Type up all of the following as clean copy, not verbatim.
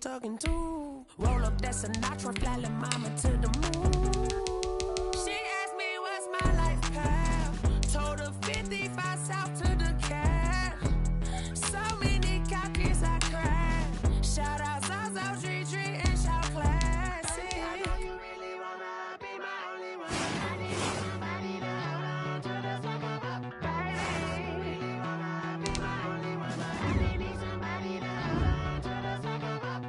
Talking to roll up that Sinatra, fly la mama to the moon. She asked me what's my life path. Told her 55 south to the cat. So many copies I cried. Shout out Zazo, Tree, and shout classy. I know you really wanna be my only one. I need somebody to hold on to the sucker up, baby. You really wanna be my only one. I need somebody to hold on to the sucker up.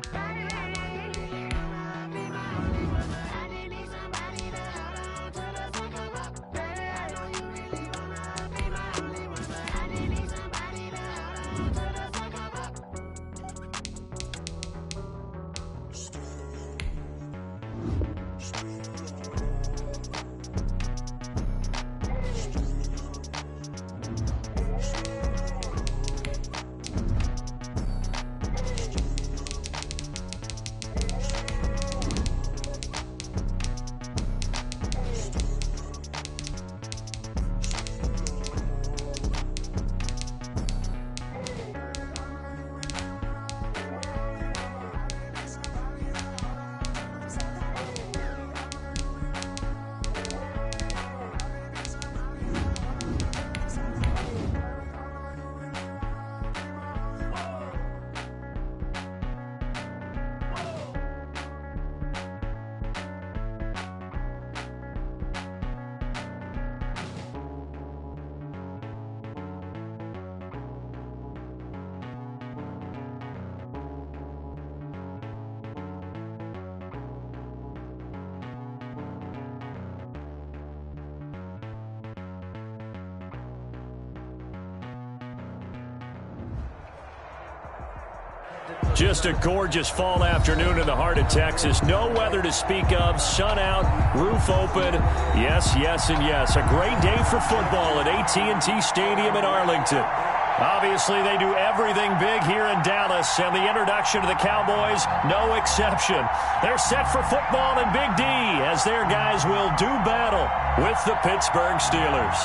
Just a gorgeous fall afternoon in the heart of Texas. No weather to speak of. Sun out, roof open. Yes, yes, and yes. A great day for football at AT&T Stadium in Arlington. Obviously, they do everything big here in Dallas, and the introduction to the Cowboys, no exception. They're set for football in Big D as their guys will do battle with the Pittsburgh Steelers.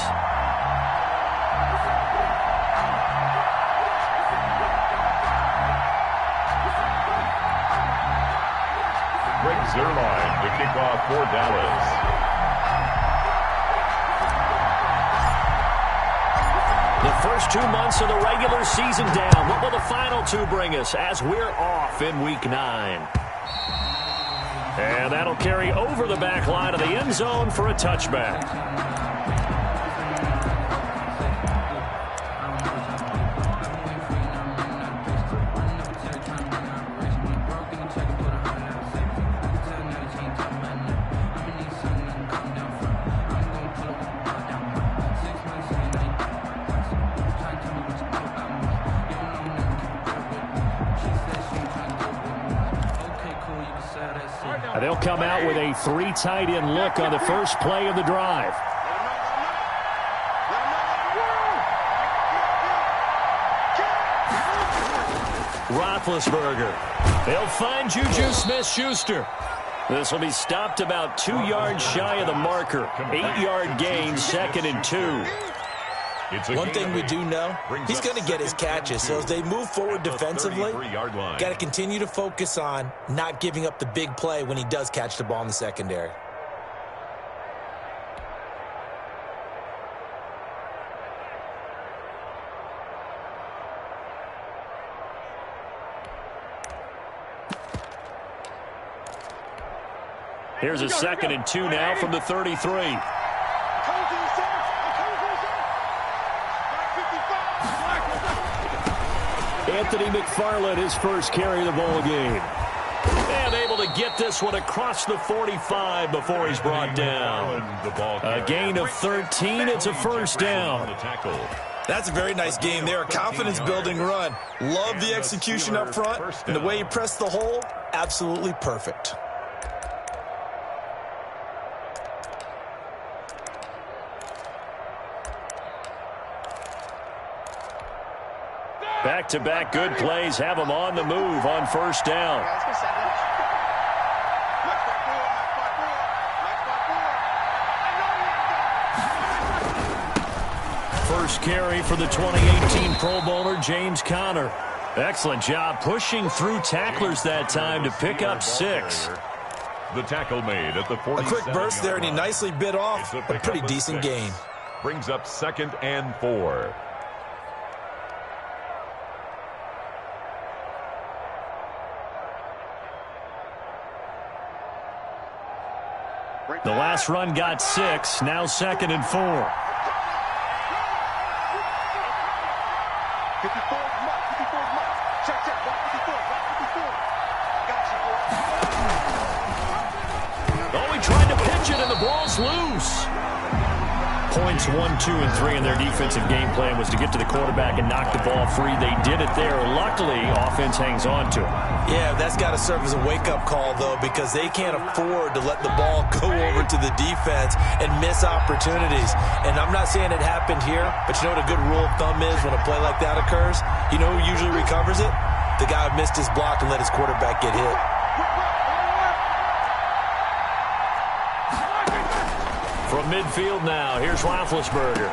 Zuerlein to kick off for Dallas. The first 2 months of the regular season down. What will the final two bring us as we're off in Week 9? And that'll carry over the back line of the end zone for a touchback. They'll come out with a 3 tight end look on the first play of the drive. Roethlisberger. They'll find Juju Smith-Schuster. This will be stopped about 2 yards shy of the marker. 8-yard gain, 2nd and 2. One thing we do know, he's going to get his catches. So as they move forward defensively, got to continue to focus on not giving up the big play when he does catch the ball in the secondary. Here's a 2nd and 2 now from the 33. Anthony McFarland, his first carry of the ball game. And able to get this one across the 45 before he's brought down. A gain of 13. It's a first down. That's a very nice game there. A confidence-building run. Love the execution up front. And the way he pressed the hole, absolutely perfect. Back-to-back good plays have them on the move on first down. First carry for the 2018 Pro Bowler, James Conner. Excellent job pushing through tacklers that time to pick up 6. The tackle made at the 47. A quick burst there, and he nicely bit off a pretty decent gain. Brings up 2nd and 4. The last run got 6, now 2nd and 4. 54 mark. Check. 154. Oh, he tried to pitch it, and the ball's loose. Points 1, 2, and 3 in their defensive game plan was to get to the quarterback and knock the ball free. They did it there. Luckily, offense hangs on to it. Yeah, that's got to serve as a wake-up call, though, because they can't afford to let the ball go over to the defense and miss opportunities. And I'm not saying it happened here, but you know what a good rule of thumb is when a play like that occurs? You know who usually recovers it? The guy who missed his block and let his quarterback get hit. From midfield now, here's Roethlisberger.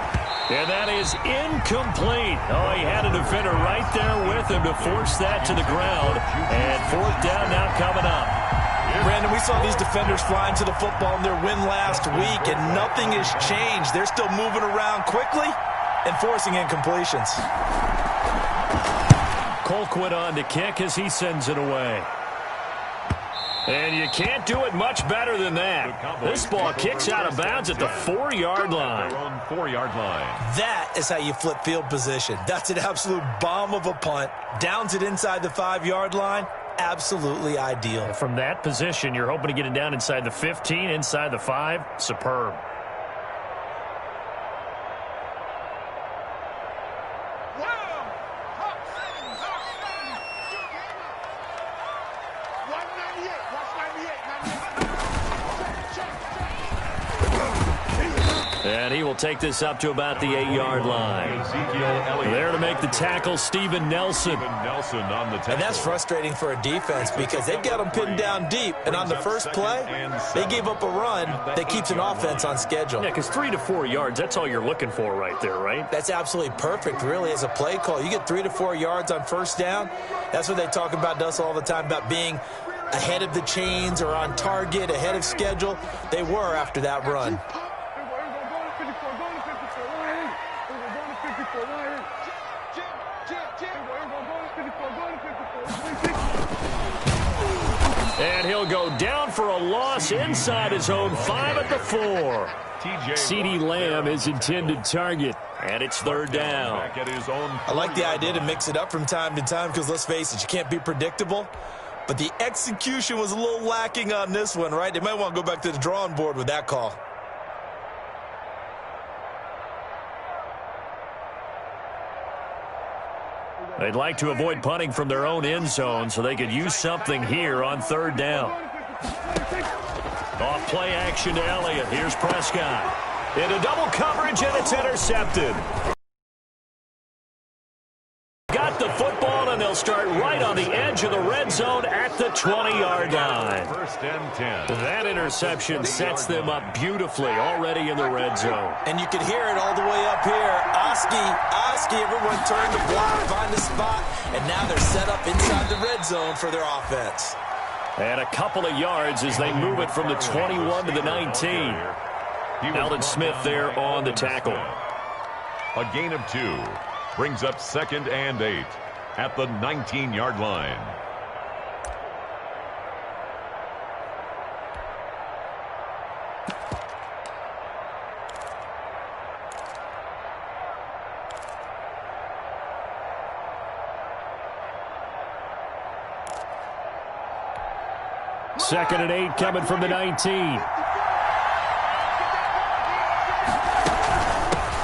And that is incomplete. Oh, he had a defender right there with him to force that to the ground. And 4th down now coming up. Brandon, we saw these defenders flying to the football in their win last week, and nothing has changed. They're still moving around quickly and forcing incompletions. Colquitt on to kick as he sends it away. And you can't do it much better than that. This ball kicks out of bounds at the 4-yard line. Their own 4-yard line. That is how you flip field position. That's an absolute bomb of a punt. Downs it inside the 5-yard line. Absolutely ideal. From that position, you're hoping to get it down inside the 15, inside the 5. Superb. And he will take this up to about the 8-yard line. There to make the tackle, Steven Nelson. And that's frustrating for a defense because they've got them pinned down deep. And on the first play, they gave up a run that keeps an offense on schedule. Yeah, because 3 to 4 yards, that's all you're looking for right there, right? That's absolutely perfect, really, as a play call. You get 3 to 4 yards on first down. That's what they talk about to us all the time, about being ahead of the chains or on target, ahead of schedule. They were after that run. And he'll go down for a loss inside his own 5 at the 4. CeeDee Lamb is intended target, and it's 3rd down. I like the idea to mix it up from time to time because, let's face it, you can't be predictable. But the execution was a little lacking on this one, right? They might want to go back to the drawing board with that call. They'd like to avoid punting from their own end zone so they could use something here on 3rd down. Off play action to Elliott. Here's Prescott. Into double coverage, and it's intercepted. Got the football, and they'll start right on the edge of the red zone at the 20-yard line. 1st and 10. That interception sets them up beautifully already in the red zone. And you can hear it all the way up here. Oski, everyone turned to block, find a spot, and now they're set up inside the red zone for their offense. And a couple of yards as they move it from the 21 to the 19. Aldon Smith there on the tackle. A gain of 2. Brings up 2nd and 8 at the 19-yard line. Second and 8 coming from the 19.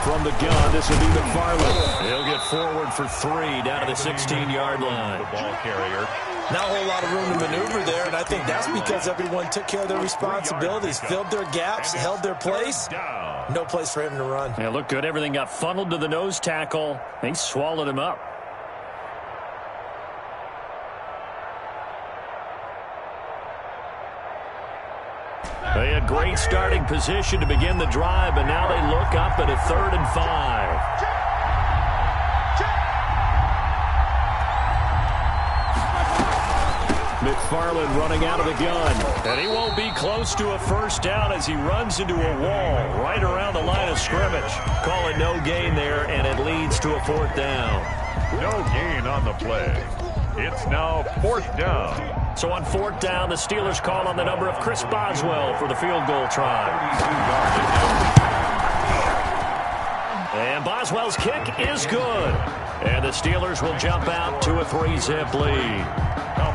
From the gun, this will be McFarland. He'll get forward for 3 down to the 16-yard line. The ball carrier. Not a whole lot of room to maneuver there, and I think that's because everyone took care of their responsibilities, filled their gaps, held their place. No place for him to run. Yeah, looked good. Everything got funneled to the nose tackle. They swallowed him up. They had great starting position to begin the drive, but now they look up at a 3rd and 5. McFarland running out of the gun, and he won't be close to a first down as he runs into a wall right around the line of scrimmage. Call it no gain there, and it leads to a 4th down. No gain on the play. It's now 4th down. So on 4th down, the Steelers call on the number of Chris Boswell for the field goal try. And Boswell's kick is good. And the Steelers will jump out to a 3-zip lead.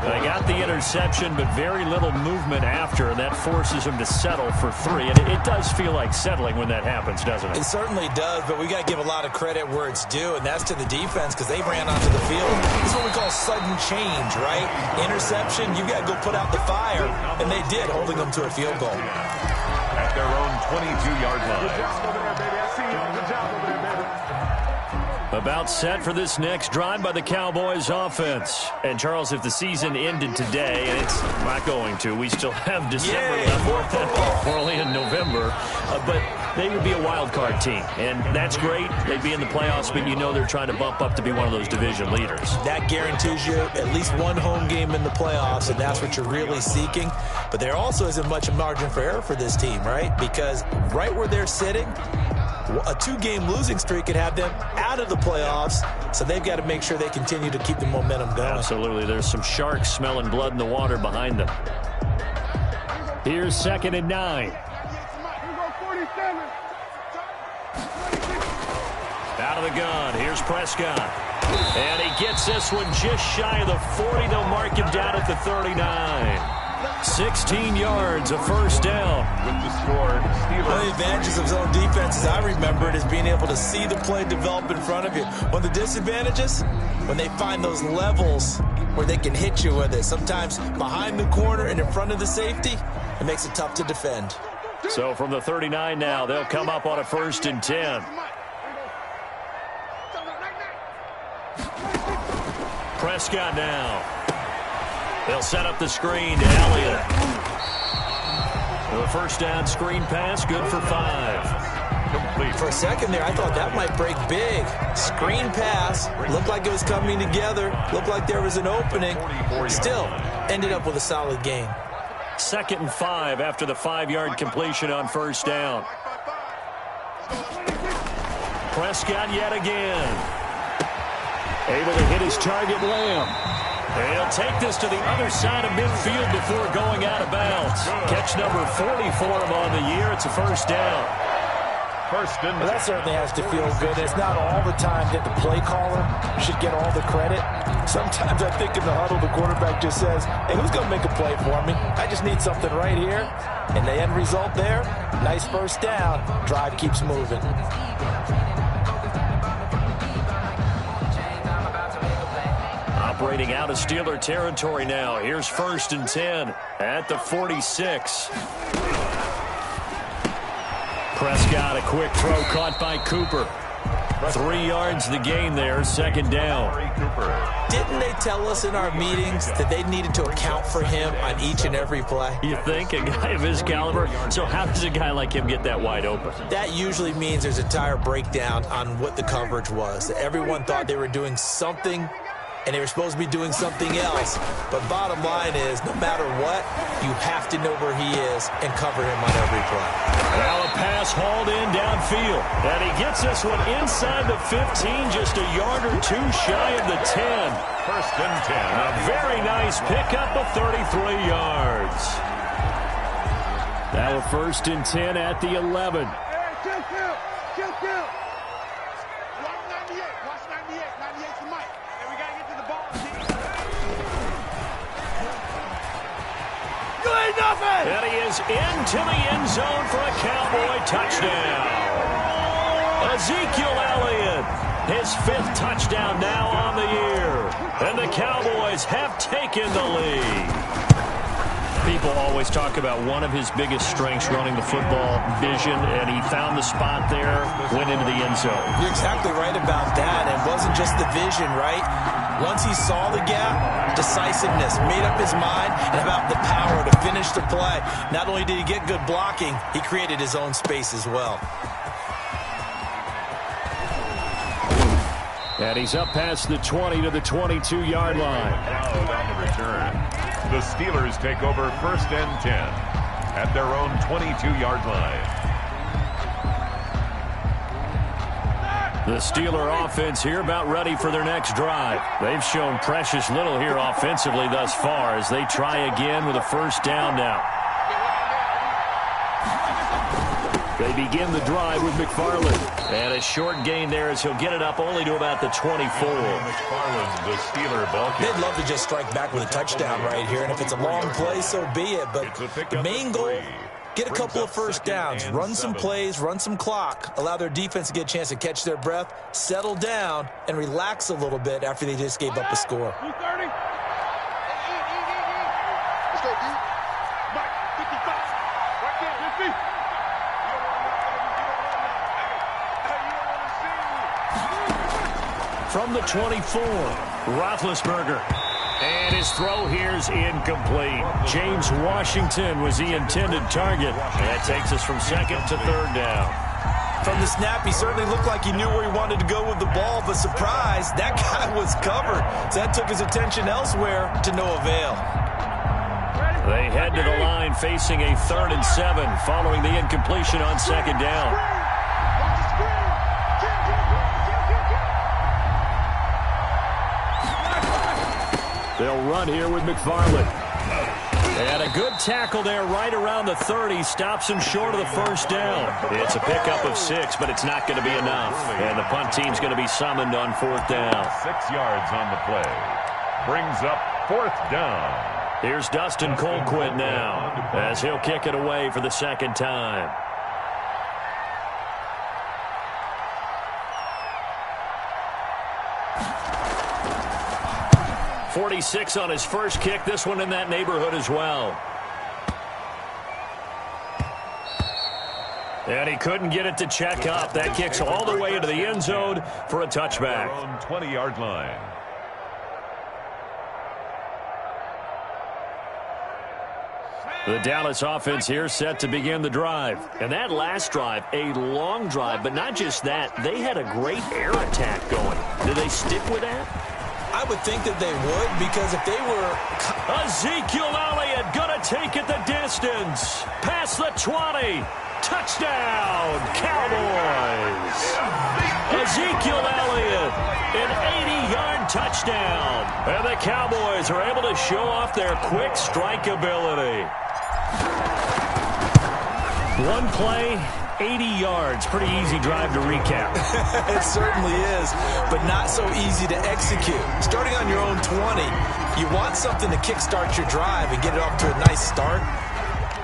They got the interception, but very little movement after, and that forces them to settle for 3. And it does feel like settling when that happens, doesn't it? It certainly does, but we got to give a lot of credit where it's due, and that's to the defense because they ran onto the field. This is what we call sudden change, right? Interception, you got to go put out the fire, and they did, holding them to a field goal. At their own 22-yard line. Good job over there, baby. I see you. Good job over there, baby. About set for this next drive by the Cowboys offense. And, Charles, if the season ended today, and it's not going to, we still have December left. We're only in November. But they would be a wild card team. And that's great. They'd be in the playoffs, but you know they're trying to bump up to be one of those division leaders. That guarantees you at least one home game in the playoffs, and that's what you're really seeking. But there also isn't much margin for error for this team, right? Because right where they're sitting, a 2-game losing streak could have them out of the playoffs, so they've got to make sure they continue to keep the momentum going. Absolutely. There's some sharks smelling blood in the water behind them. Here's 2nd and 9. Out of the gun. Here's Prescott. And he gets this one just shy of the 40. They'll mark him down at the 39. 16 yards, a first down. With the score, Steelers. One of the advantages of zone defense, as I remember it, is being able to see the play develop in front of you. One of the disadvantages, when they find those levels where they can hit you with it, sometimes behind the corner and in front of the safety, it makes it tough to defend. So from the 39 now, they'll come up on a 1st and 10. Prescott now. They'll set up the screen to Elliott. The first down screen pass, good for 5. Complete. For a second there, I thought that might break big. Screen pass, looked like it was coming together, looked like there was an opening. Still, ended up with a solid gain. 2nd and 5 after the 5-yard completion on first down. Prescott yet again. Able to hit his target, Lamb. He'll take this to the other side of midfield before going out of bounds. Catch number 40 for him on the year. It's a first down. First and Well, that certainly has to feel good. It's not all the time that the play caller should get all the credit. Sometimes I think in the huddle, the quarterback just says, hey, who's going to make a play for me? I just need something right here. And the end result there, nice first down. Drive keeps moving. Operating out of Steeler territory now. Here's 1st and 10 at the 46. Prescott, a quick throw caught by Cooper. 3 yards the gain there, 2nd down. Didn't they tell us in our meetings that they needed to account for him on each and every play? You think? A guy of his caliber? So how does a guy like him get that wide open? That usually means there's a entire breakdown on what the coverage was. Everyone thought they were doing something, and they were supposed to be doing something else. But bottom line is, no matter what, you have to know where he is and cover him on every play. Now a pass hauled in downfield. And he gets this one inside the 15, just a yard or two shy of the 10. 1st and 10. A very nice pickup of 33 yards. Now a 1st and 10 at the 11. And he is into the end zone for a Cowboy touchdown. Ezekiel Elliott, his 5th touchdown now on the year. And the Cowboys have taken the lead. People always talk about one of his biggest strengths running the football, vision, and he found the spot there, went into the end zone. You're exactly right about that. It wasn't just the vision, right? Once he saw the gap, decisiveness, made up his mind, and about the power to finish the play. Not only did he get good blocking, he created his own space as well. And he's up past the 20 to the 22-yard line. On the return. The Steelers take over 1st and 10 at their own 22-yard line. The Steeler offense here about ready for their next drive. They've shown precious little here offensively thus far as they try again with a first down now. They begin the drive with McFarland. And a short gain there as he'll get it up only to about the 24. McFarland, the Steeler ball carrier. They'd love to just strike back with a touchdown right here, and if it's a long play, so be it. But the main goal, get a couple of first downs, run some plays, run some clock, allow their defense to get a chance to catch their breath, settle down, and relax a little bit after they just gave up a score. 230. Let's go, D. Mike, 55. Right there, 50. From the 24, Roethlisberger. And his throw here's incomplete. James Washington was the intended target. That takes us from 2nd to 3rd down. From the snap, he certainly looked like he knew where he wanted to go with the ball, but surprise, that guy was covered. So that took his attention elsewhere to no avail. They head to the line facing a 3rd and 7 following the incompletion on 2nd down. They'll run here with McFarland. And a good tackle there right around the 30. Stops him short of the first down. It's a pickup of 6, but it's not going to be enough. And the punt team's going to be summoned on 4th down. 6 yards on the play. Brings up 4th down. Here's Dustin Colquitt now as he'll kick it away for the 2nd time. .46 on his first kick. This one in that neighborhood as well. And he couldn't get it to check up. That kicks all the way into the end zone for a touchback. On 20-yard line. The Dallas offense here set to begin the drive. And that last drive, a long drive, but not just that. They had a great air attack going. Do they stick with that? I would think that they would, because if they were... Ezekiel Elliott gonna take it the distance. Past the 20. Touchdown, Cowboys. Ezekiel Elliott, an 80-yard touchdown. And the Cowboys are able to show off their quick strike ability. One play, 80 yards. Pretty easy drive to recap. It certainly is, but not so easy to execute. Starting on your own 20, you want something to kickstart your drive and get it off to a nice start.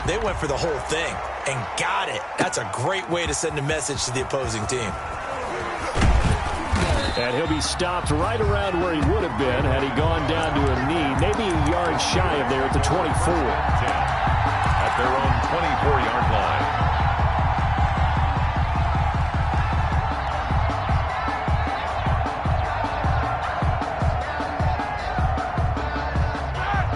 They went for the whole thing and got it. That's a great way to send a message to the opposing team. And he'll be stopped right around where he would have been had he gone down to a knee, maybe a yard shy of there at the 24. At their own 24-yard line.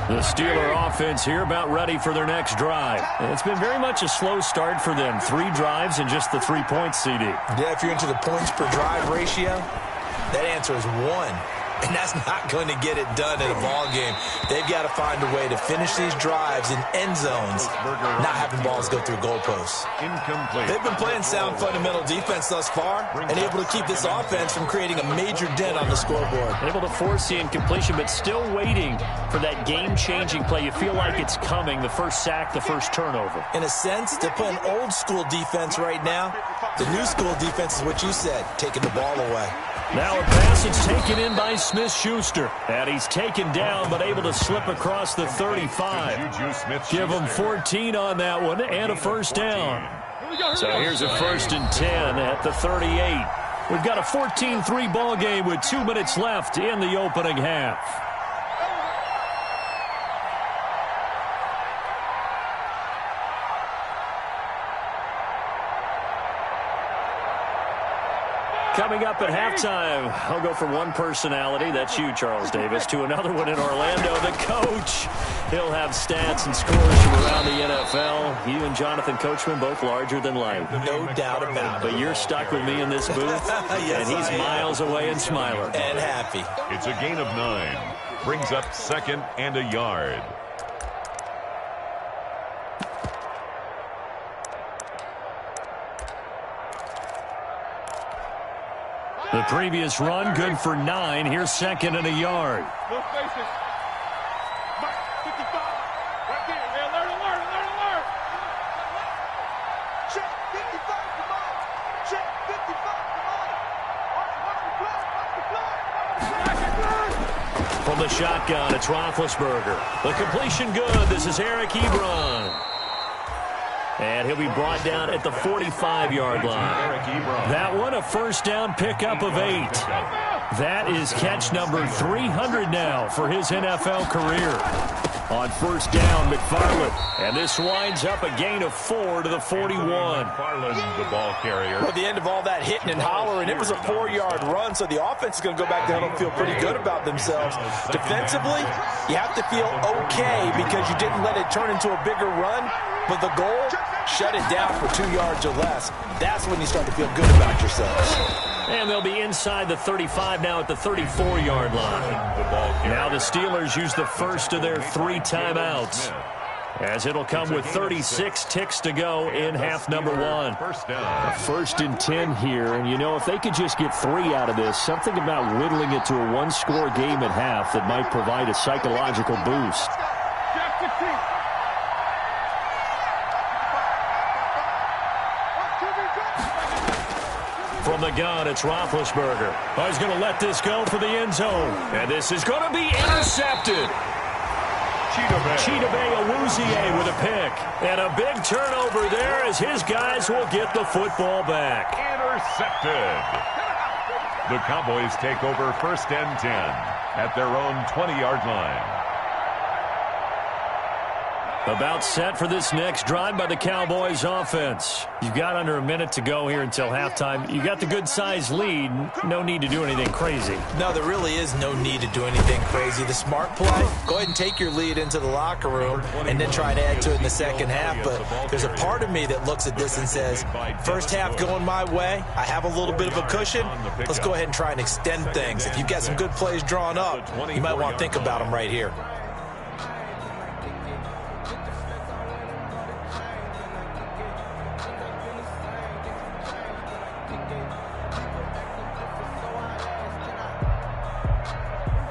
The Steeler offense here about ready for their next drive. And it's been very much a slow start for them. 3 drives and just the 3 points, CD. Yeah, if you're into the points per drive ratio, that answer is 1. And that's not going to get it done in a ball game. They've got to find a way to finish these drives in end zones, not having balls go through goalposts. Incomplete. They've been playing sound fundamental defense thus far and able to keep this offense from creating a major dent on the scoreboard. Able to force the incompletion, but still waiting for that game-changing play. You feel like it's coming, the first sack, the first turnover. In a sense, they're playing old-school defense right now. The new-school defense is what you said, taking the ball away. Now a pass is taken in by Smith-Schuster. And he's taken down, but able to slip across the 35. Give him 14 on that one and a first down. So here's a 1st and 10 at the 38. We've got a 14-3 ball game with 2 minutes left in the opening half. Coming up at halftime, I'll go from one personality, that's you, Charles Davis, to another one in Orlando, the coach. He'll have stats and scores from around the NFL. You and Jonathan Coachman, both larger than life. No doubt about it. But you're stuck with me in this booth, yes, and he's miles away and smiling. And happy. It's a gain of 9. Brings up 2nd and a yard. The previous run, good for 9. Here's 2nd and a yard. No spaces. Mark, 55. Right there. Alert. Check 55, come on. Check 55, come on. Watch the play. From the shotgun, it's Roethlisberger. The completion good. This is Eric Ebron. And he'll be brought down at the 45-yard line. That one, a first down pickup of 8. That is catch number 300 now for his NFL career. On first down, McFarland. And this winds up a gain of 4 to the 41. McFarland, the ball carrier. Well, at the end of all that hitting and hollering, it was a 4-yard run, so the offense is going to go back there and feel pretty good about themselves. Defensively, you have to feel okay because you didn't let it turn into a bigger run, but the goal, shut it down for 2 yards or less. That's when you start to feel good about yourselves. And they'll be inside the 35 now at the 34-yard line. Now the Steelers use the first of their 3 timeouts, as it'll come with 36 ticks to go in half number 1. First down. First and 10 here, and you know, if they could just get 3 out of this, something about whittling it to a 1-score game at half that might provide a psychological boost. Check 16. From the gun, it's Roethlisberger. Oh, he's going to let this go for the end zone. And this is going to be intercepted. Chidobe Awuzie with a pick. And a big turnover there as his guys will get the football back. Intercepted. The Cowboys take over first and 10 at their own 20-yard line. About set for this next drive by the Cowboys offense. You've got under a minute to go here until halftime. You got the good-sized lead. No need to do anything crazy. No, there really is no need to do anything crazy. The smart play, go ahead and take your lead into the locker room and then try to add to it in the second half. But there's a part of me that looks at this and says, first half going my way, I have a little bit of a cushion. Let's go ahead and try and extend things. If you've got some good plays drawn up, you might want to think about them right here.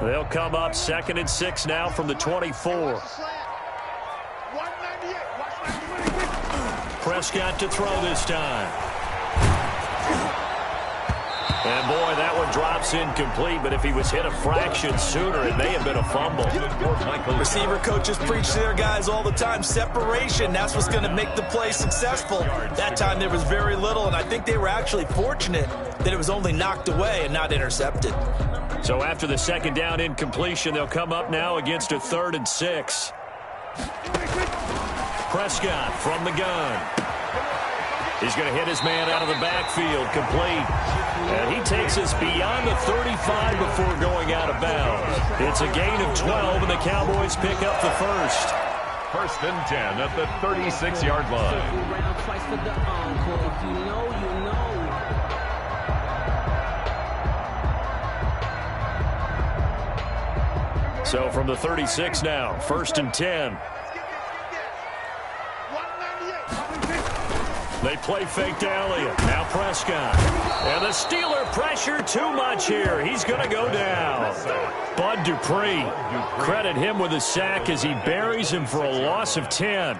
They'll come up 2nd and 6 now from the 24. Prescott to throw this time. And boy, that one drops incomplete, but if he was hit a fraction sooner, it may have been a fumble. Receiver coaches preach to their guys all the time. Separation, that's what's going to make the play successful. That time there was very little, and I think they were actually fortunate that it was only knocked away and not intercepted. So after the second down incompletion, they'll come up now against a 3rd and 6. Prescott from the gun. He's going to hit his man out of the backfield, complete. And he takes us beyond the 35 before going out of bounds. It's a gain of 12, and the Cowboys pick up the first. First and 10 at the 36-yard line. So from the 36 now, 1st and 10. They play fake to Elliott. Now Prescott. And the Steeler pressure too much here. He's going to go down. Bud Dupree. Credit him with a sack as he buries him for a loss of 10.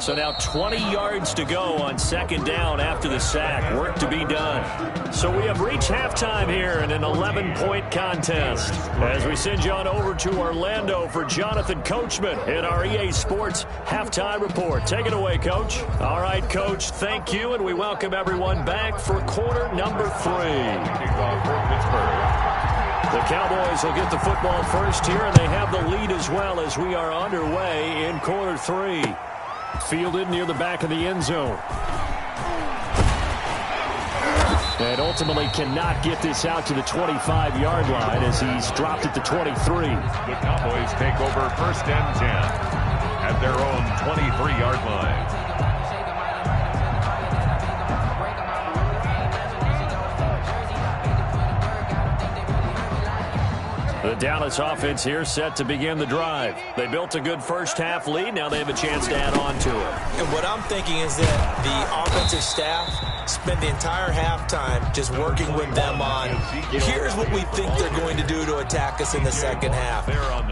So now 20 yards to go on 2nd down after the sack. Work to be done. So we have reached halftime here in an 11-point contest. As we send you on over to Orlando for Jonathan Coachman in our EA Sports Halftime Report. Take it away, Coach. All right, Coach, thank you, and we welcome everyone back for quarter number 3. The Cowboys will get the football first here, and they have the lead as well as we are underway in quarter 3. Fielded near the back of the end zone. And ultimately cannot get this out to the 25-yard line as he's dropped at the 23. The Cowboys take over 1st and 10 at their own 23-yard line. The Dallas offense here set to begin the drive. They built a good first-half lead. Now they have a chance to add on to it. And what I'm thinking is that the offensive staff spent the entire halftime just working with them on, here's what we think they're going to do to attack us in the second half.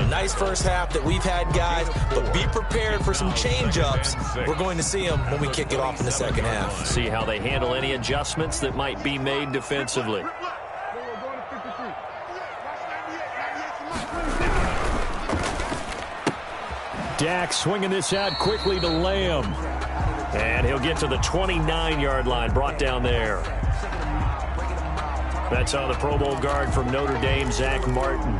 Nice first half that we've had, guys, but be prepared for some change-ups. We're going to see them when we kick it off in the second half. See how they handle any adjustments that might be made defensively. Dak swinging this out quickly to Lamb. And he'll get to the 29-yard line, brought down there. That's on the Pro Bowl guard from Notre Dame, Zach Martin.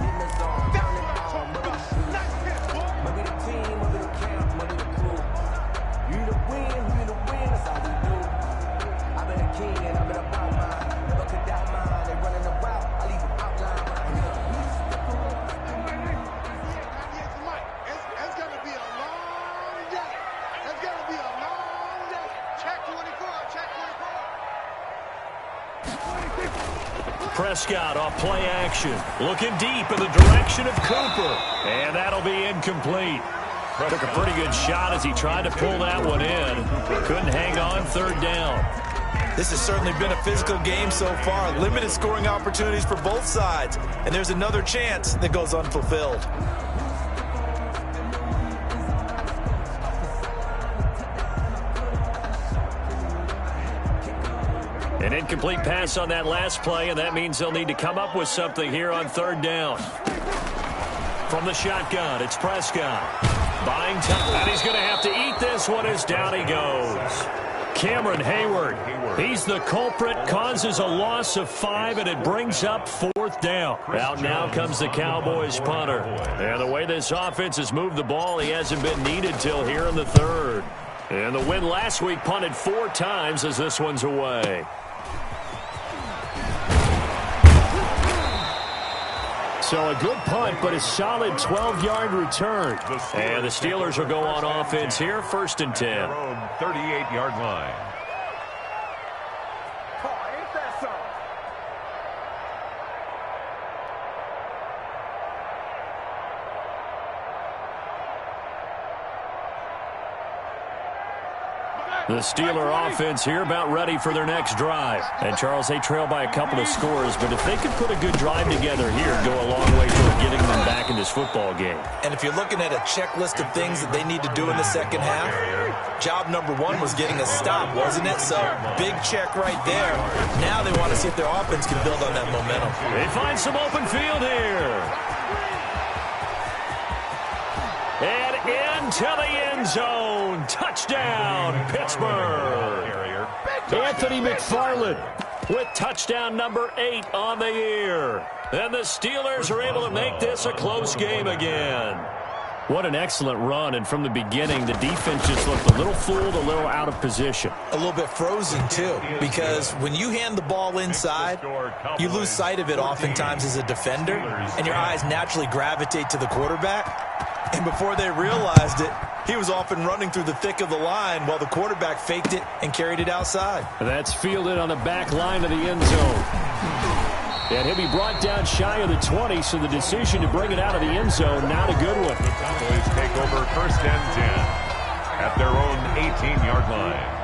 Prescott off play action. Looking deep in the direction of Cooper. And that'll be incomplete. Took a pretty good shot as he tried to pull that one in. Couldn't hang on 3rd down. This has certainly been a physical game so far. Limited scoring opportunities for both sides. And there's another chance that goes unfulfilled. An incomplete pass on that last play, and that means they'll need to come up with something here on 3rd down. From the shotgun, it's Prescott. Buying time, and he's going to have to eat this one as down he goes. Cameron Hayward, he's the culprit, causes a loss of 5, and it brings up 4th down. Out now comes the Cowboys punter. And the way this offense has moved the ball, he hasn't been needed till here in the 3rd. And the win last week punted 4 times as this one's away. So a good punt, but a solid 12-yard return. And the Steelers will go on offense here, 1st and 10. Their own 38-yard line. The Steeler offense here about ready for their next drive. And, Charles, they trail by a couple of scores, but if they could put a good drive together here, go a long way toward getting them back in this football game. And if you're looking at a checklist of things that they need to do in the second half, job number 1 was getting a stop, wasn't it? So, big check right there. Now they want to see if their offense can build on that momentum. They find some open field here. And into the end zone. Touchdown, Pittsburgh. Anthony McFarland with touchdown number 8 on the year. And the Steelers are able to make this a close game again. What an excellent run, and from the beginning, the defense just looked a little fooled, a little out of position. A little bit frozen, too, because when you hand the ball inside, you lose sight of it oftentimes as a defender, and your eyes naturally gravitate to the quarterback. And before they realized it, he was off and running through the thick of the line while the quarterback faked it and carried it outside. That's fielded on the back line of the end zone. And he'll be brought down shy of the 20, so the decision to bring it out of the end zone, not a good one. The Cowboys take over 1st and 10 at their own 18-yard line.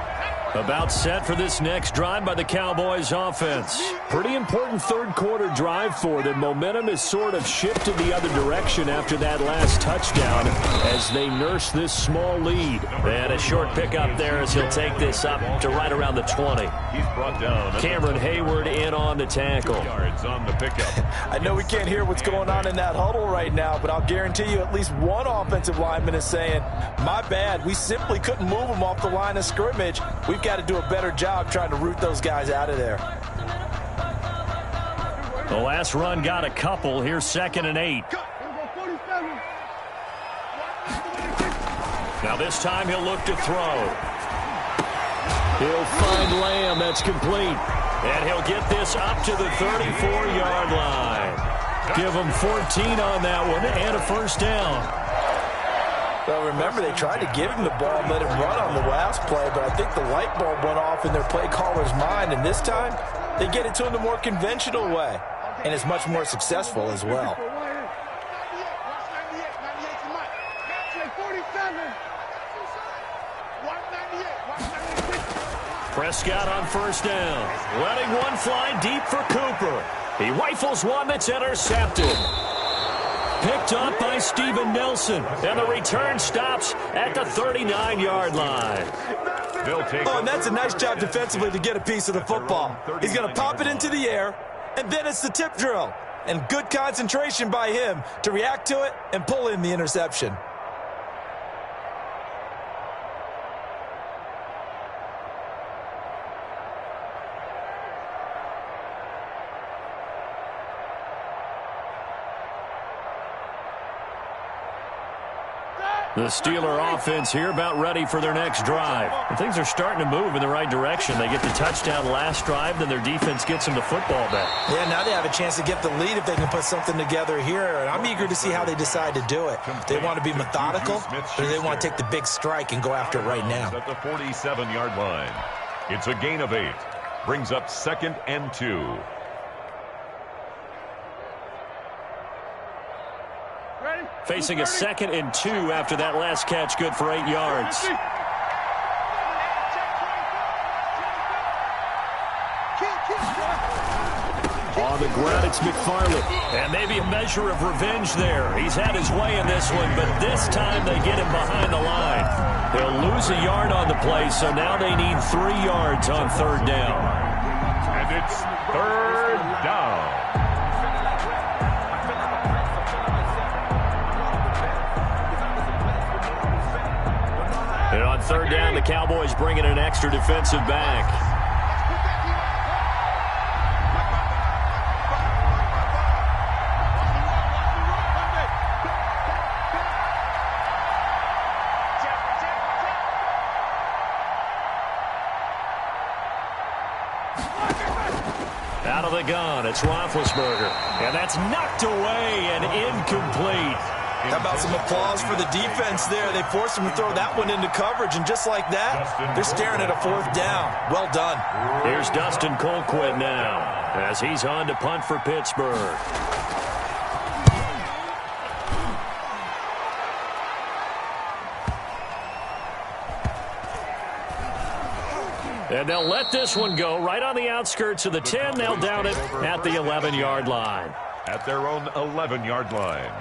About set for this next drive by the Cowboys offense. Pretty important 3rd quarter drive for them. Momentum has sort of shifted the other direction after that last touchdown as they nurse this small lead. And a short pickup there as he'll take this up to right around the 20. He's brought down. Cameron Hayward in on the tackle. Yards on the pickup. I know we can't hear what's going on in that huddle right now, but I'll guarantee you at least one offensive lineman is saying, my bad, we simply couldn't move them off the line of scrimmage. We've got to do a better job trying to root those guys out of there. The last run got a couple. Here's 2nd and 8. Now this time he'll look to throw. He'll find Lamb. That's complete. And he'll get this up to the 34-yard line. Give him 14 on that one and a first down. Well, remember, they tried to give him the ball and let him run on the last play, but I think the light bulb went off in their play caller's mind, and this time they get it to him the more conventional way, and it's much more successful as well. Prescott on first down. Letting one fly deep for Cooper. He rifles one that's intercepted. Picked up by Steven Nelson. And the return stops at the 39-yard line. Oh, and that's a nice job defensively to get a piece of the football. He's going to pop it into the air, and then it's the tip drill. And good concentration by him to react to it and pull in the interception. The Steeler offense here about ready for their next drive. And things are starting to move in the right direction. They get the touchdown last drive, then their defense gets them the football back. Yeah, now they have a chance to get the lead if they can put something together here. And I'm eager to see how they decide to do it. They want to be methodical, or they want to take the big strike and go after it right now. At the 47-yard line. It's a gain of 8. Brings up 2nd and 2. Facing a 2nd and 2 after that last catch, good for 8 yards. On the ground, it's McFarland. And maybe a measure of revenge there. He's had his way in this one, but this time they get him behind the line. They'll lose a yard on the play, so now they need 3 yards on 3rd down. And it's 3rd down. And on 3rd down, the Cowboys bring in an extra defensive back. Out of the gun, it's Roethlisberger. And that's knocked away and incomplete. How about some applause for the defense there? They forced him to throw that one into coverage, and just like that, they're staring at a 4th down. Well done. Here's Dustin Colquitt now as he's on to punt for Pittsburgh. And they'll let this one go right on the outskirts of the 10. They'll down it at the 11-yard line. At their own 11-yard line.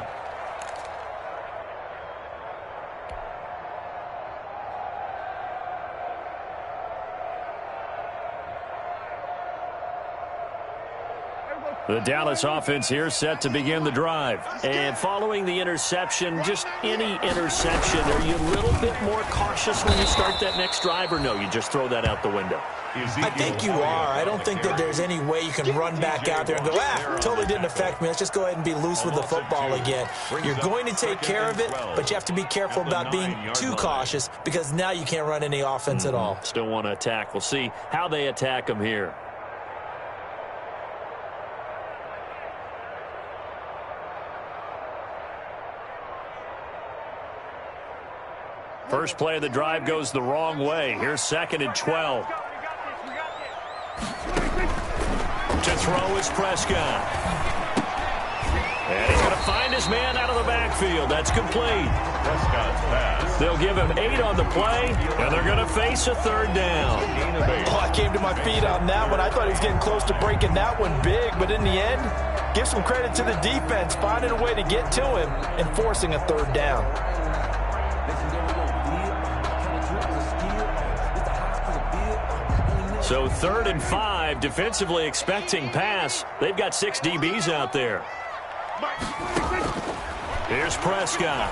The Dallas offense here set to begin the drive. And following the interception, just any interception, are you a little bit more cautious when you start that next drive, or no, you just throw that out the window? I think you are. I don't think that there's any way you can run back out there and go, totally didn't affect me. Let's just go ahead and be loose with the football again. You're going to take care of it, but you have to be careful about being too cautious because now you can't run any offense at all. Still want to attack. We'll see how they attack them here. First play of the drive goes the wrong way. Here's 2nd and 12. To throw is Prescott. And he's going to find his man out of the backfield. That's complete. Prescott's pass. They'll give him 8 on the play, and they're going to face a 3rd down. Oh, I came to my feet on that one. I thought he was getting close to breaking that one big, but in the end, give some credit to the defense, finding a way to get to him and forcing a 3rd down. So 3rd and 5, defensively expecting pass. They've got 6 DBs out there. Here's Prescott.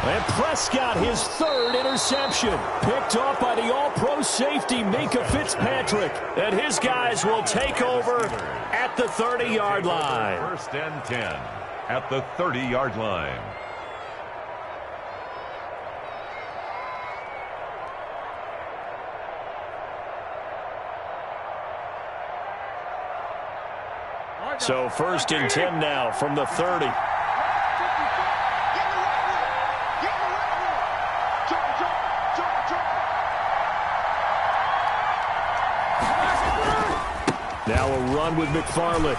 And Prescott, his 3rd interception. Picked off by the all-pro safety, Minkah Fitzpatrick. And his guys will take over at the 30-yard line. 1st and 10 at the 30-yard line. So 1st and 10 now from the 30. Now a run with McFarland.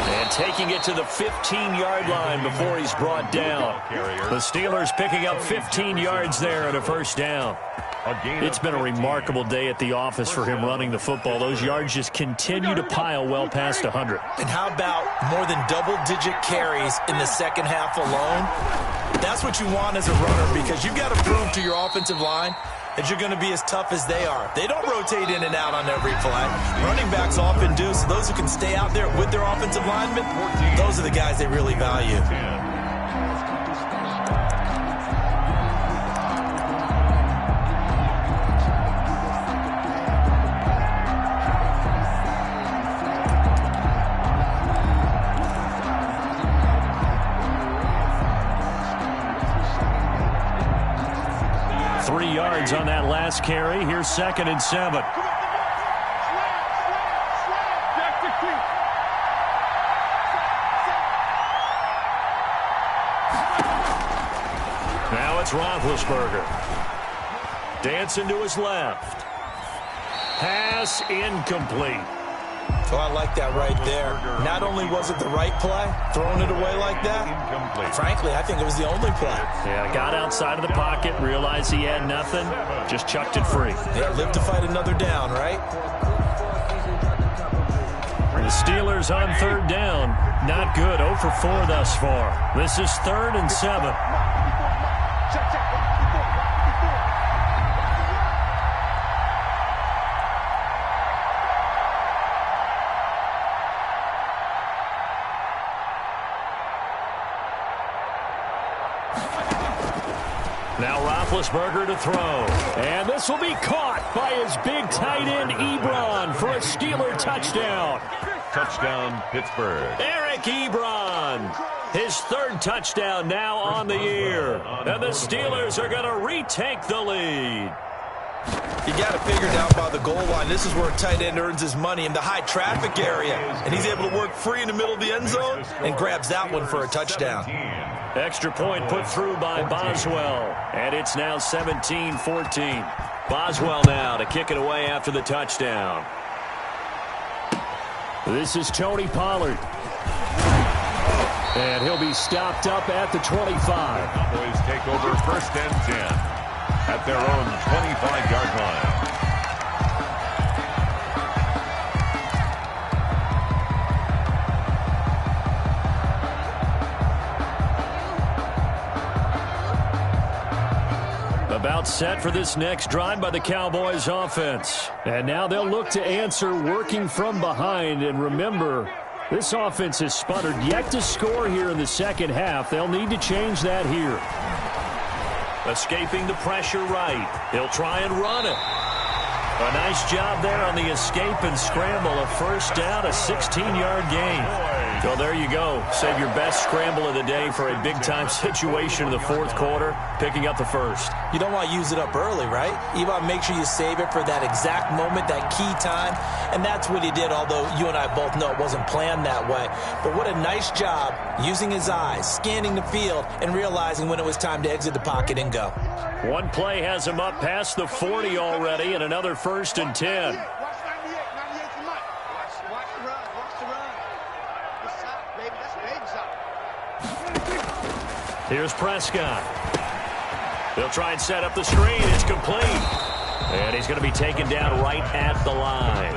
And taking it to the 15-yard line before he's brought down. The Steelers picking up 15 yards there and a first down. It's been a remarkable day at the office for him running the football. Those yards just continue to pile well past 100. And how about more than double-digit carries in the second half alone? That's what you want as a runner, because you've got to prove to your offensive line that you're going to be as tough as they are. They don't rotate in and out on every play. Running backs often do, so those who can stay out there with their offensive linemen, those are the guys they really value. On that last carry. Here's 2nd and 7. Now it's Roethlisberger. Dancing to his left. Pass incomplete. Oh, I like that right there. Not only was it the right play, throwing it away like that, frankly, I think it was the only play. Yeah, got outside of the pocket, realized he had nothing, just chucked it free. Yeah, live to fight another down, right? The Steelers on 3rd down. Not good. 0 for 4 thus far. This is 3rd and 7. Now Roethlisberger to throw. And this will be caught by his big tight end, Ebron, for a Steeler touchdown. Touchdown, Pittsburgh. Eric Ebron, his 3rd touchdown now on the year. And the Steelers are going to retake the lead. You got it figured out by the goal line. This is where a tight end earns his money in the high traffic area. And he's able to work free in the middle of the end zone and grabs that one for a touchdown. Extra point put through by Boswell. And it's now 17-14. Boswell now to kick it away after the touchdown. This is Tony Pollard. And he'll be stopped up at the 25. Cowboys take over 1st and 10 at their own 25-yard line. About set for this next drive by the Cowboys offense. And now they'll look to answer working from behind. And remember, this offense has sputtered yet to score here in the second half. They'll need to change that here. Escaping the pressure right. He'll try and run it. A nice job there on the escape and scramble. A first down, a 16-yard gain. So there you go. Save your best scramble of the day for a big-time situation in the 4th quarter, picking up the first. You don't want to use it up early, right? You want to make sure you save it for that exact moment, that key time. And that's what he did, although you and I both know it wasn't planned that way. But what a nice job using his eyes, scanning the field, and realizing when it was time to exit the pocket and go. One play has him up past the 40 already, and another 1st and 10. Here's Prescott. They'll try and set up the screen. It's complete. And he's going to be taken down right at the line.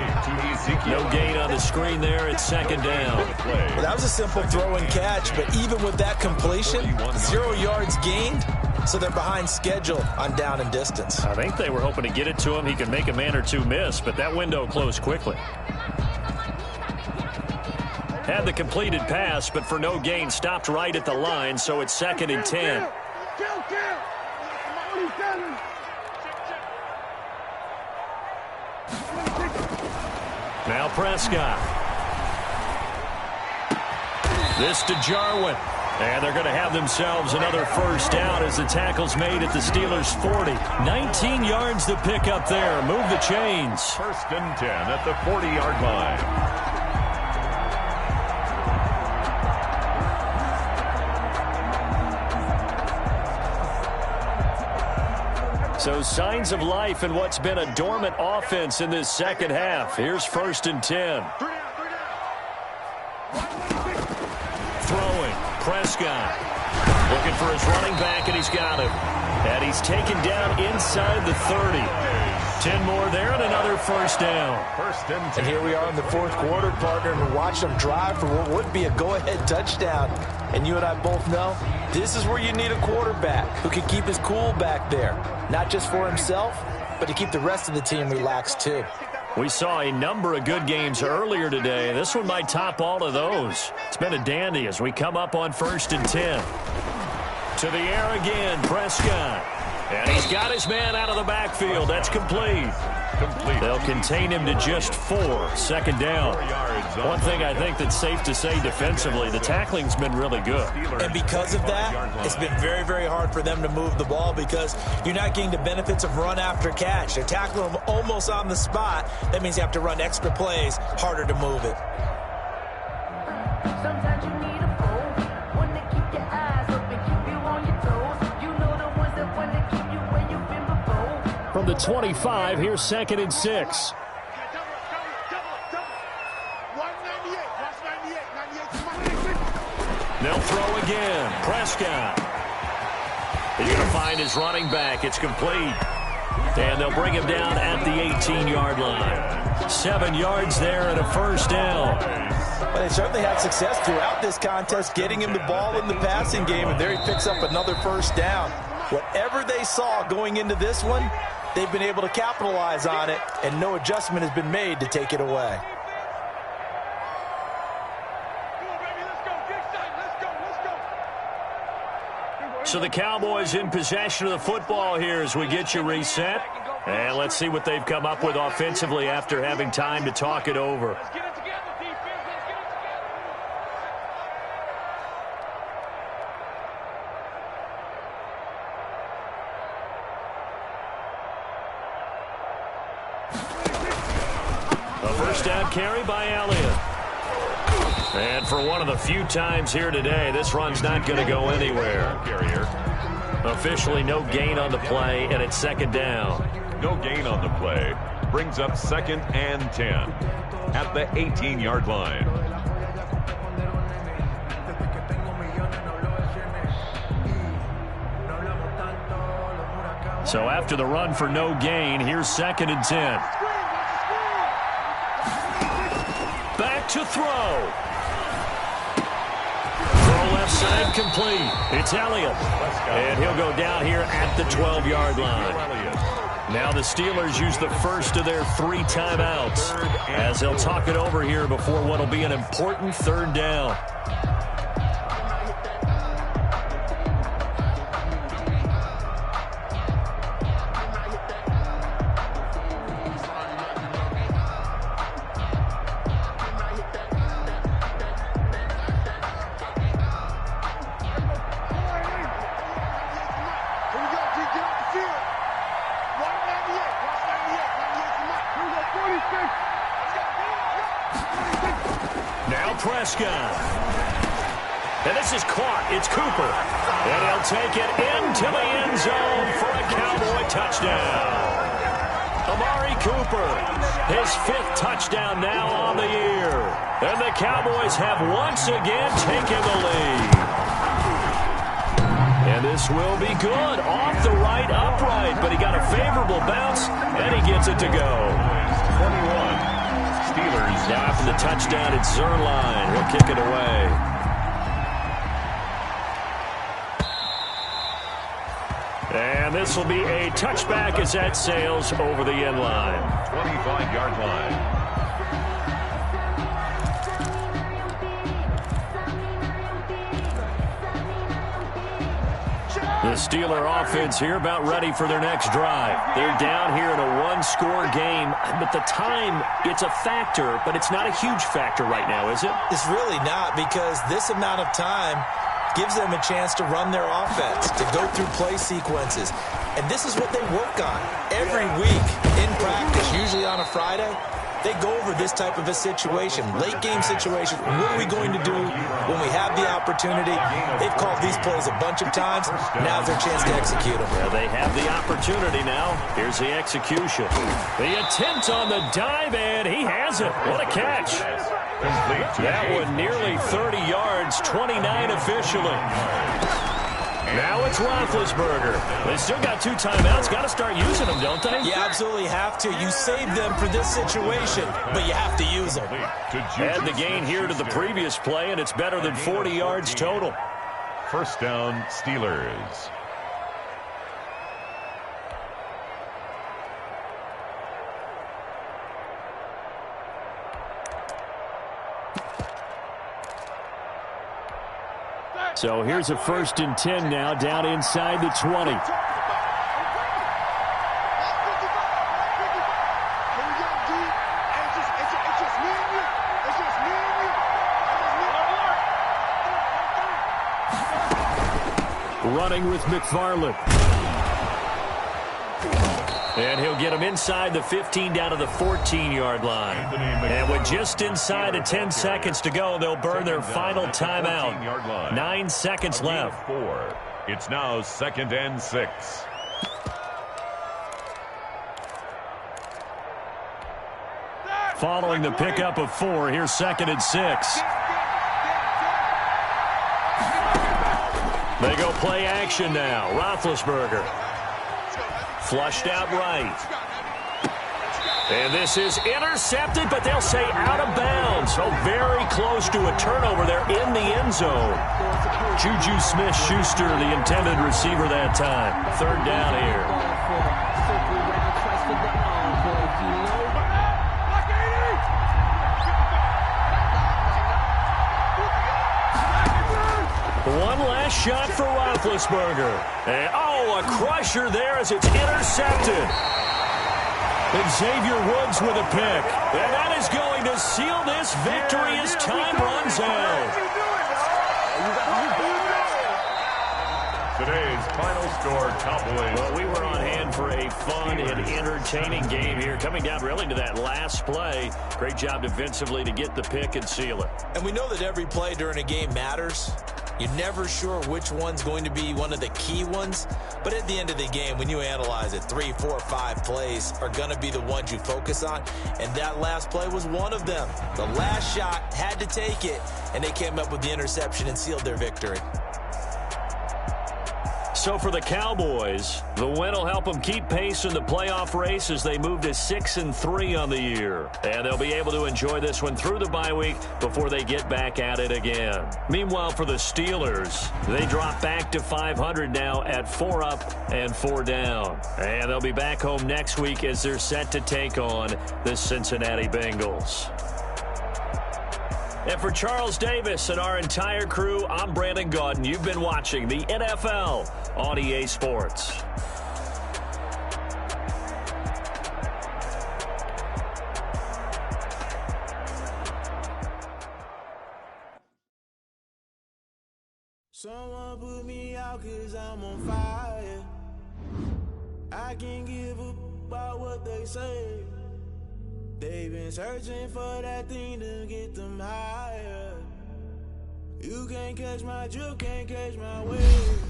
No gain on the screen there. It's 2nd down. Well, that was a simple throw and catch, but even with that completion, 0 yards gained, so they're behind schedule on down and distance. I think they were hoping to get it to him. He could make a man or two miss, but that window closed quickly. Had the completed pass, but for no gain, stopped right at the line, so it's 2nd and 10. Now Prescott. This to Jarwin. And they're going to have themselves another first down as the tackle's made at the Steelers' 40. 19 yards to pick up there. Move the chains. 1st and 10 at the 40-yard line. So signs of life in what's been a dormant offense in this second half. Here's 1st and 10. Throwing. Prescott. Looking for his running back, and he's got him. And he's taken down inside the 30. 10 more there and another 1st down. 1st and 10. And here we are in the 4th quarter, partner, and watch them drive for what would be a go-ahead touchdown. And you and I both know this is where you need a quarterback who can keep his cool back there. Not just for himself, but to keep the rest of the team relaxed too. We saw a number of good games earlier today. This one might top all of those. It's been a dandy as we come up on 1st and 10. To the air again, Prescott. And he's got his man out of the backfield. That's complete. They'll contain him to just 4. 2nd down. One thing I think that's safe to say defensively, the tackling's been really good. And because of that, it's been very, very hard for them to move the ball because you're not getting the benefits of run after catch. They're tackling them almost on the spot. That means you have to run extra plays, harder to move it. Sometimes you need a foe, one to keep your eyes open, keep you on your toes. You know the ones that want to keep you where you've been before. From the 25, here's 2nd and 6. They'll throw again. Prescott. He's going to find his running back. It's complete. And they'll bring him down at the 18-yard line. 7 yards there and a 1st down. But they certainly had success throughout this contest getting him the ball in the passing game, and there he picks up another 1st down. Whatever they saw going into this one, they've been able to capitalize on it, and no adjustment has been made to take it away. So the Cowboys in possession of the football here as we get you reset. And let's see what they've come up with offensively after having time to talk it over. A 1st down carry by Elliott. And for one of the few times here today, this run's not going to go anywhere. Officially no gain on the play, and it's 2nd down. No gain on the play. Brings up 2nd and 10 at the 18-yard line. So after the run for no gain, here's 2nd and 10. Back to throw. Left side complete. It's Elliott. And he'll go down here at the 12-yard line. Now the Steelers use the first of their 3 timeouts as they'll talk it over here before what will be an important 3rd down. Now Prescott. And this is caught. It's Cooper. And he'll take it into the end zone for a Cowboy touchdown. Amari Cooper, his 5th touchdown now on the year. And the Cowboys have once again taken the lead. And this will be good. Off the right upright, but he got a favorable bounce, and he gets it to go. 21. Steelers. Now after the touchdown, it's Zerline. He'll kick it away. And this will be a touchback as that sails over the end line. 25-yard line. The Steeler offense here about ready for their next drive. They're down here in a 1-score game, but the time, it's a factor, but it's not a huge factor right now, is it? It's really not, because this amount of time gives them a chance to run their offense, to go through play sequences. And this is what they work on every week in practice, usually on a Friday. they go over this type of a situation, late game situation. What are we going to do when we have the opportunity? They've called these plays a bunch of times. Now's their chance to execute them. Well, they have the opportunity now. Here's the execution. The attempt on the dive, and he has it. What a catch. That one nearly 30 yards, 29 officially. Now it's Roethlisberger. They still got 2 timeouts. Got to start using them, don't they? You absolutely have to. You save them for this situation, but you have to use them. Add the gain here to the previous play, and it's better than 40 yards total. First down, Steelers. So here's a 1st and 10 now, down inside the 20. Running with McFarland. And he'll get him inside the 15 down to the 14-yard line. And with just inside of 10 seconds to go, they'll burn their final timeout. 9 seconds left. 4. It's now 2nd and 6. Following the pickup of 4, here's 2nd and 6. They go play action now. Roethlisberger. Flushed out right. And this is intercepted, but they'll say out of bounds. So very close to a turnover there in the end zone. Juju Smith-Schuster, the intended receiver that time. 3rd down here. One last shot for Roethlisberger. And, a crusher there as it's intercepted. And Xavier Woods with a pick. And that is going to seal this victory as time runs out. Today's final score, Cowboys. Well, we were on hand for a fun and entertaining game here. Coming down really to that last play. Great job defensively to get the pick and seal it. And we know that every play during a game matters. You're never sure which one's going to be one of the key ones. But at the end of the game, when you analyze it, 3, 4, 5 plays are going to be the ones you focus on. And that last play was one of them. The last shot had to take it, and they came up with the interception and sealed their victory. So for the Cowboys, the win will help them keep pace in the playoff race as they move to 6-3 on the year. And they'll be able to enjoy this one through the bye week before they get back at it again. Meanwhile, for the Steelers, they drop back to 500 now at 4 up and 4 down. And they'll be back home next week as they're set to take on the Cincinnati Bengals. And for Charles Davis and our entire crew, I'm Brandon Gaudin. You've been watching the NFL on EA Sports. Someone put me out 'cause I'm on fire. I can't give up about what they say. They've been searching for that thing to get them higher. You can't catch my drift, can't catch my wave.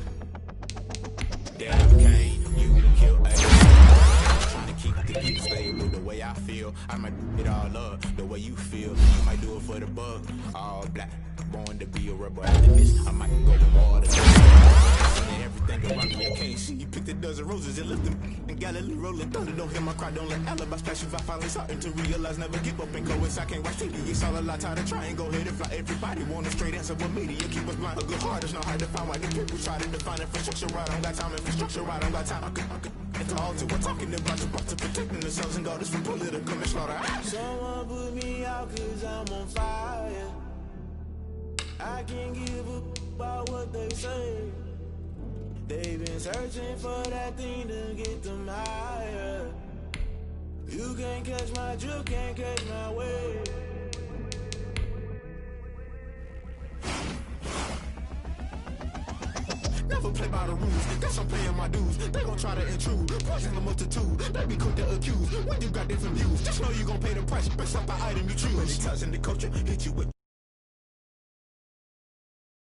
Damn, Kane, you killed a trying to keep the people stable the way I feel. I might it all up the way you feel. You might do it for the buck. All black, born to be a rebel after this. I might go with water. Everything around me, I can't see. You picked a dozen roses and left them. And Galilee rolling thunder. Don't hear my cry, don't let alibi splash. If I finally starting to realize, never give up and go. I can't watch TV. It's all a lot. Tired of trying, go ahead and fly. Everybody want a straight answer. What media keep us blind? A good heart is not hard to find. Why the people try to define infrastructure right? I don't got time. Infrastructure right? I don't got time. I could. It's all to we're talking about to protecting themselves and God is for political and slaughter. Someone put me out 'cause I'm on fire. I can't give up about what they say. They've been searching for that thing to get them higher. You can't catch my drift, can't catch my wave. Never never play by the rules. Guess I'm paying my dues. They gon' try to intrude. Poison the multitude. They be quick to accuse. When you got different views, just know you gon' pay the price based off the item you choose. When he touching the culture, hit you with